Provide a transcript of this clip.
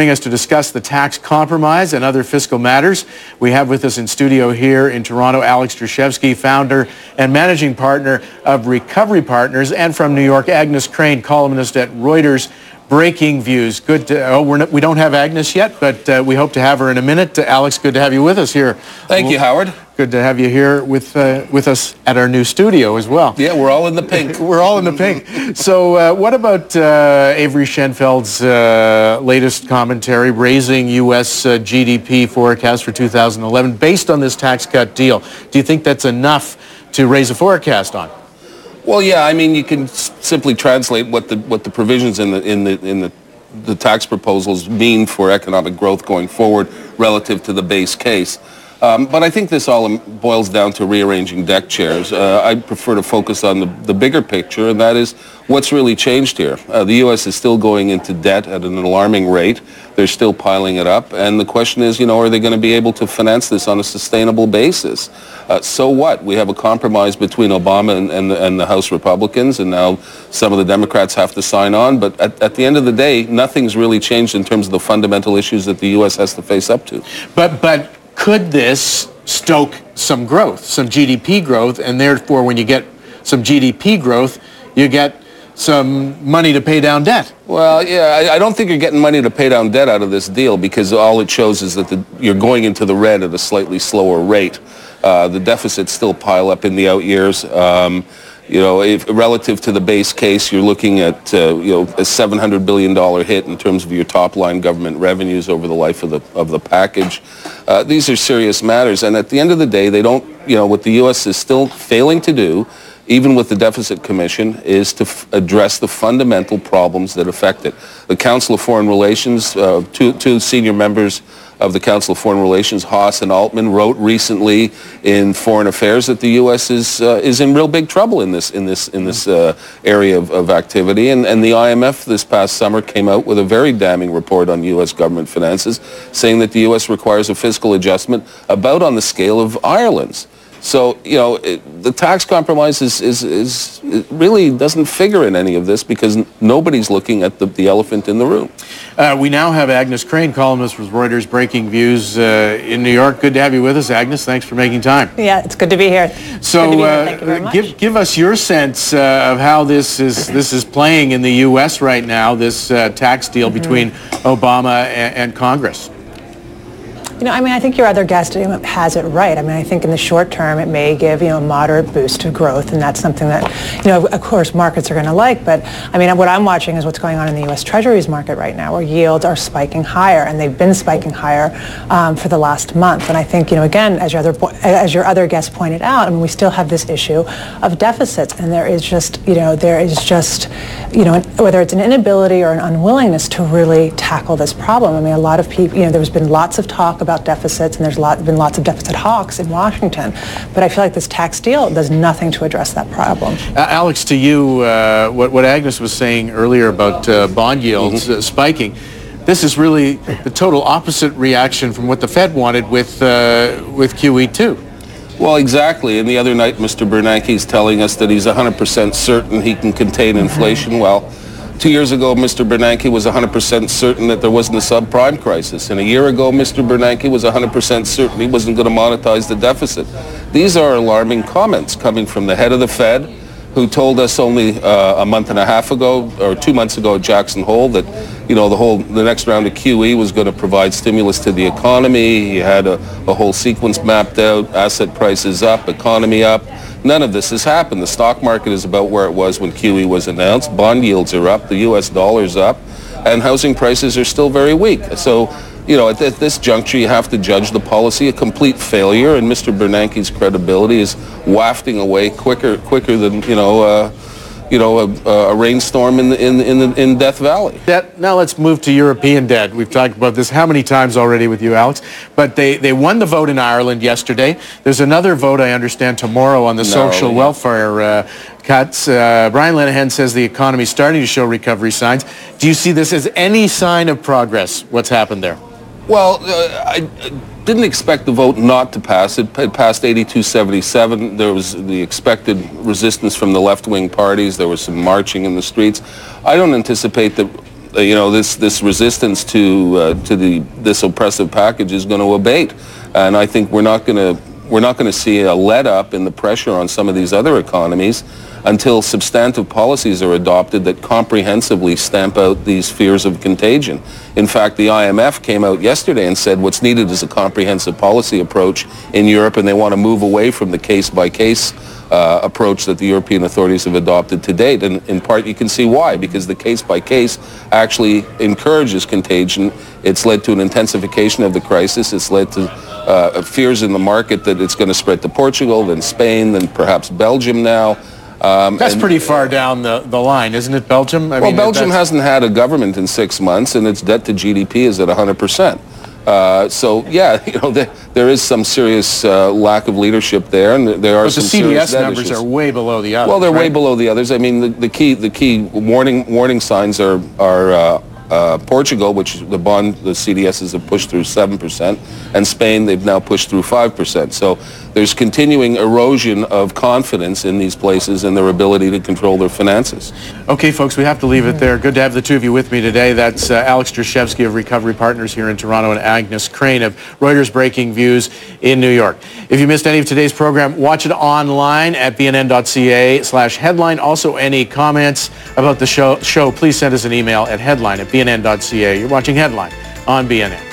joining us to discuss the tax compromise and other fiscal matters. We have with us in studio here in Toronto, Alex Drashevsky, founder and managing partner of Recovery Partners, and from New York, Agnes Crane, columnist at Reuters, Breaking Views. Good to, we don't have Agnes yet, but we hope to have her in a minute. Alex, good to have you with us here. Thank you, Howard. Good to have you here with us at our new studio as well. Yeah, we're all in the pink. We're all in the pink. So what about Avery Schenfeld's latest commentary, raising U.S. GDP forecast for 2011 based on this tax cut deal? Do you think that's enough to raise a forecast on? Well, yeah. I mean, you can simply translate what the provisions in the tax proposals mean for economic growth going forward relative to the base case. But I think this all boils down to rearranging deck chairs. I prefer to focus on the bigger picture, and that is what's really changed here. The U.S. is still going into debt at an alarming rate. They're still piling it up. And the question is, are they going to be able to finance this on a sustainable basis? So what? We have a compromise between Obama and the House Republicans, and now some of the Democrats have to sign on. But at the end of the day, nothing's really changed in terms of the fundamental issues that the U.S. has to face up to. But could this stoke some growth, some GDP growth, and therefore when you get some GDP growth, you get some money to pay down debt? Well, yeah, I don't think you're getting money to pay down debt out of this deal, because all it shows is that you're going into the red at a slightly slower rate. The deficits still pile up in the out years. If relative to the base case, you're looking at a $700 billion hit in terms of your top-line government revenues over the life of the package. These are serious matters, and at the end of the day, they don't. What the U.S. is still failing to do, even with the Deficit Commission, is to address the fundamental problems that affect it. The Council of Foreign Relations, two senior members of the Council of Foreign Relations, Haas and Altman, wrote recently in Foreign Affairs that the U.S. is in real big trouble in this area of activity, and the IMF this past summer came out with a very damning report on U.S. government finances, saying that the U.S. requires a fiscal adjustment about on the scale of Ireland's. So, the tax compromise it really doesn't figure in any of this, because nobody's looking at the elephant in the room. We now have Agnes Crane, columnist with Reuters, Breaking Views in New York. Good to have you with us, Agnes. Thanks for making time. Yeah, it's good to be here. So, Thank you very much. Give us your sense of how this is playing in the U.S. right now, this tax deal between Obama and Congress. I think your other guest has it right. I think in the short term it may give, a moderate boost to growth, and that's something that, of course, markets are going to like. But, what I'm watching is what's going on in the U.S. Treasuries market right now, where yields are spiking higher, and they've been spiking higher for the last month. And I think, again, as your other guest pointed out, we still have this issue of deficits, and there is just, whether it's an inability or an unwillingness to really tackle this problem. A lot of people, there's been lots of talk about deficits, and there's been lots of deficit hawks in Washington, but I feel like this tax deal does nothing to address that problem. Alex, to you, what Agnes was saying earlier about bond yields spiking, this is really the total opposite reaction from what the Fed wanted with QE2. Well, exactly. And the other night, Mr. Bernanke is telling us that he's 100% certain he can contain inflation. Well, 2 years ago, Mr. Bernanke was 100% certain that there wasn't a subprime crisis. And a year ago, Mr. Bernanke was 100% certain he wasn't going to monetize the deficit. These are alarming comments coming from the head of the Fed, who told us only a month and a half ago, or 2 months ago at Jackson Hole, that the next round of QE was going to provide stimulus to the economy. He had a whole sequence mapped out: asset prices up, economy up. None of this has happened. The stock market is about where it was when QE was announced. Bond yields are up, the U.S. dollar's up, and housing prices are still very weak. So, at this juncture, you have to judge the policy a complete failure, and Mr. Bernanke's credibility is wafting away quicker than a rainstorm in Death Valley. Now let's move to European debt. We've talked about this how many times already with you, Alex? But they won the vote in Ireland yesterday. There's another vote, I understand, tomorrow on the social welfare cuts. Brian Lenihan says the economy is starting to show recovery signs. Do you see this as any sign of progress, what's happened there? Well, I didn't expect the vote not to pass. It passed 82-77. There was the expected resistance from the left-wing parties. There was some marching in the streets. I don't anticipate that this resistance to this oppressive package is going to abate, and I think we're not going to see a let up in the pressure on some of these other economies until substantive policies are adopted that comprehensively stamp out these fears of contagion. In fact, the IMF came out yesterday and said what's needed is a comprehensive policy approach in Europe, and they want to move away from the case-by-case approach that the European authorities have adopted to date. And in part, you can see why, because the case-by-case actually encourages contagion. It's led to an intensification of the crisis. It's led to fears in the market that it's going to spread to Portugal, then Spain, then perhaps Belgium now. That's pretty far down the line, isn't it, Belgium? Well, Belgium hasn't had a government in 6 months, and its debt to GDP is at 100%. So, yeah, there is some serious lack of leadership there, and there are some serious debt issues. But the CDS numbers are way below the others. Well, they're way below the others. I mean, the key warning signs are Portugal, which the CDSs have pushed through 7%, and Spain, they've now pushed through 5%. So there's continuing erosion of confidence in these places and their ability to control their finances. Okay, folks, we have to leave it there. Good to have the two of you with me today. That's Alex Drashevsky of Recovery Partners here in Toronto and Agnes Crane of Reuters Breaking Views in New York. If you missed any of today's program, watch it online at bnn.ca/headline. Also, any comments about the show, please send us an email at headline@bnn.ca. You're watching Headline on BNN.